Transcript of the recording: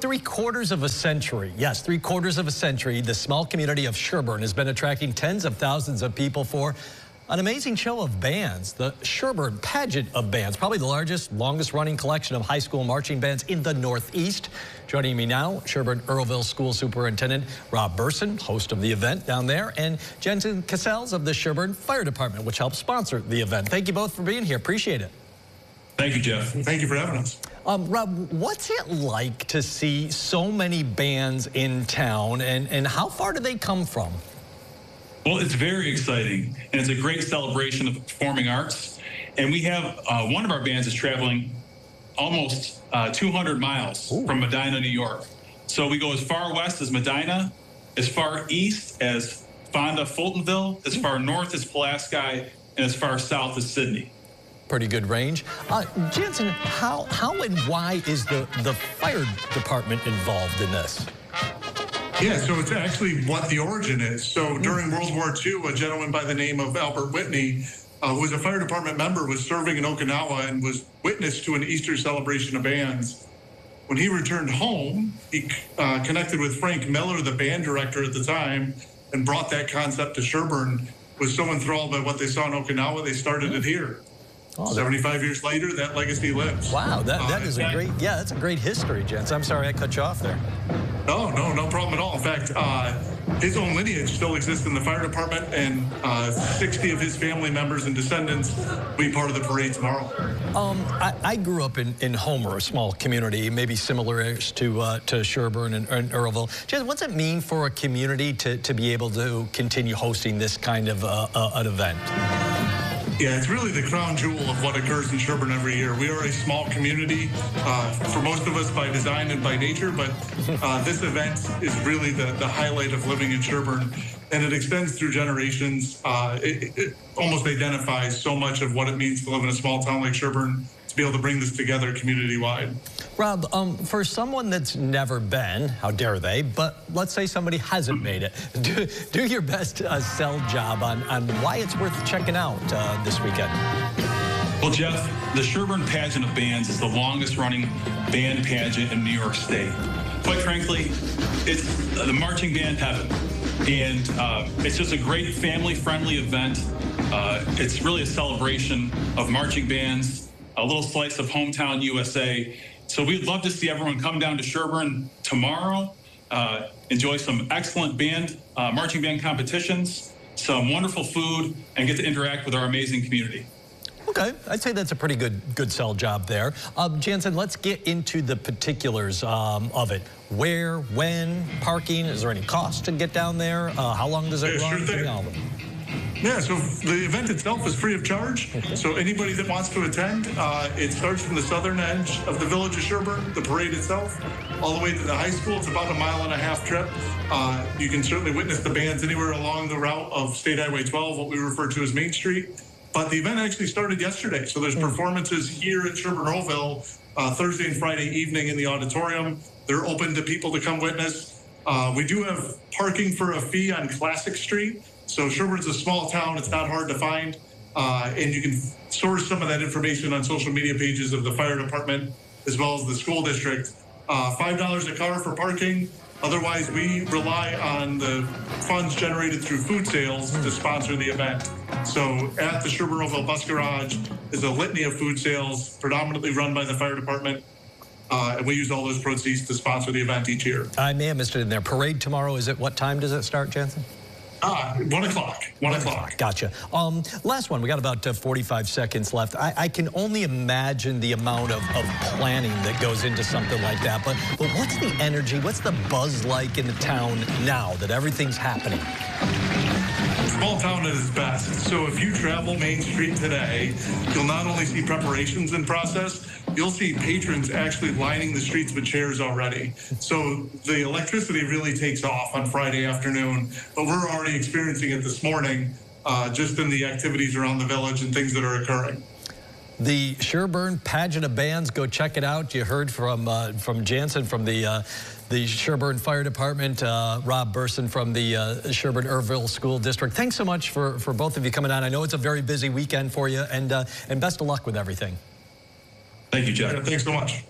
Three-quarters of a century, yes, three-quarters of a century, the small community of Sherburne has been attracting tens of thousands of people for an amazing show of bands, the Sherburne Pageant of Bands, probably the largest, longest-running collection of high school marching bands in the Northeast. Joining me now, Sherburne-Earlville School Superintendent Rob Burson, host of the event down there, and Jensen Cassells of the Sherburne Fire Department, which helped sponsor the event. Thank you both for being here. Appreciate it. Thank you, Jeff. Thank you for having us. Rob, what's it like to see so many bands in town, and how far do they come from? Well, it's very exciting, and it's a great celebration of the performing arts. And we have one of our bands is traveling almost 200 miles from Medina, New York. So we go as far west as Medina, as far east as Fonda, Fultonville, as far north as Pulaski, and as far south as Sydney. Pretty good range. Jensen, how and why is the fire department involved in this? Yeah, so it's actually what the origin is. So during World War II, a gentleman by the name of Albert Whitney, who was a fire department member, was serving in Okinawa and was witness to an Easter celebration of bands. When he returned home, he connected with Frank Miller, the band director at the time, and brought that concept to Sherburne. Was so enthralled by what they saw in Okinawa, they started it here. 75 years later, that legacy lives. Wow, that is a great, that's a great history, gents. I'm sorry I cut you off there. No problem at all. In fact, his own lineage still exists in the fire department, and 60 of his family members and descendants will be part of the parade tomorrow. I grew up in Homer, a small community, maybe similar to Sherburne and Earlville. Jen, what's it mean for a community to be able to continue hosting this kind of an event? Yeah, it's really the crown jewel of what occurs in Sherburne every year. We are a small community, for most of us by design and by nature, but this event is really the highlight of living in Sherburne, and it extends through generations. It almost identifies so much of what it means to live in a small town like Sherburne, to be able to bring this together community-wide. Rob, for someone that's never been, how dare they, but let's say somebody hasn't made it, do your best sell job on why it's worth checking out this weekend. Well, Jeff, the Sherburne Pageant of Bands is the longest-running band pageant in New York State. Quite frankly, it's the marching band heaven, and it's just a great family-friendly event. It's really a celebration of marching bands, a little slice of hometown USA. So we'd love to see everyone come down to Sherburne tomorrow, enjoy some excellent marching band competitions, some wonderful food, and get to interact with our amazing community. Okay, I'd say that's a pretty good sell job there. Jensen, let's get into the particulars of it. Where, when, parking, is there any cost to get down there? How long does it run? Sure thing. Yeah, so the event itself is free of charge. So anybody that wants to attend, it starts from the southern edge of the village of Sherburne, the parade itself, all the way to the high school. It's about a 1.5-mile trip. You can certainly witness the bands anywhere along the route of State Highway 12, what we refer to as Main Street. But the event actually started yesterday. So there's performances here at Sherburne-Earlville Thursday and Friday evening in the auditorium. They're open to people to come witness. We do have parking for a fee on Classic Street. So Sherburne's a small town. It's not hard to find. And you can source some of that information on social media pages of the fire department as well as the school district. $5 a car for parking. Otherwise, we rely on the funds generated through food sales to sponsor the event. So at the Sherburne-Earlville Bus Garage is a litany of food sales, predominantly run by the fire department. And we use all those proceeds to sponsor the event each year. I may have missed it in there. Parade tomorrow, is it, what time does it start, Jensen? 1 o'clock. 1 o'clock. Gotcha. Last one. We got about 45 seconds left. I can only imagine the amount of planning that goes into something like that. But what's the energy? What's the buzz like in the town now that everything's happening? Small town at its best. So if you travel Main Street today, you'll not only see preparations in process, you'll see patrons actually lining the streets with chairs already. So the electricity really takes off on Friday afternoon, but we're already experiencing it this morning, just in the activities around the village and things that are occurring. The Sherburne Pageant of Bands, go check it out. You heard from Jensen from the Sherburne Fire Department, Rob Burson from the Sherburne-Earlville School District. Thanks so much for both of you coming on. I know it's a very busy weekend for you, and best of luck with everything. Thank you, Jeff. Yeah, thanks so much.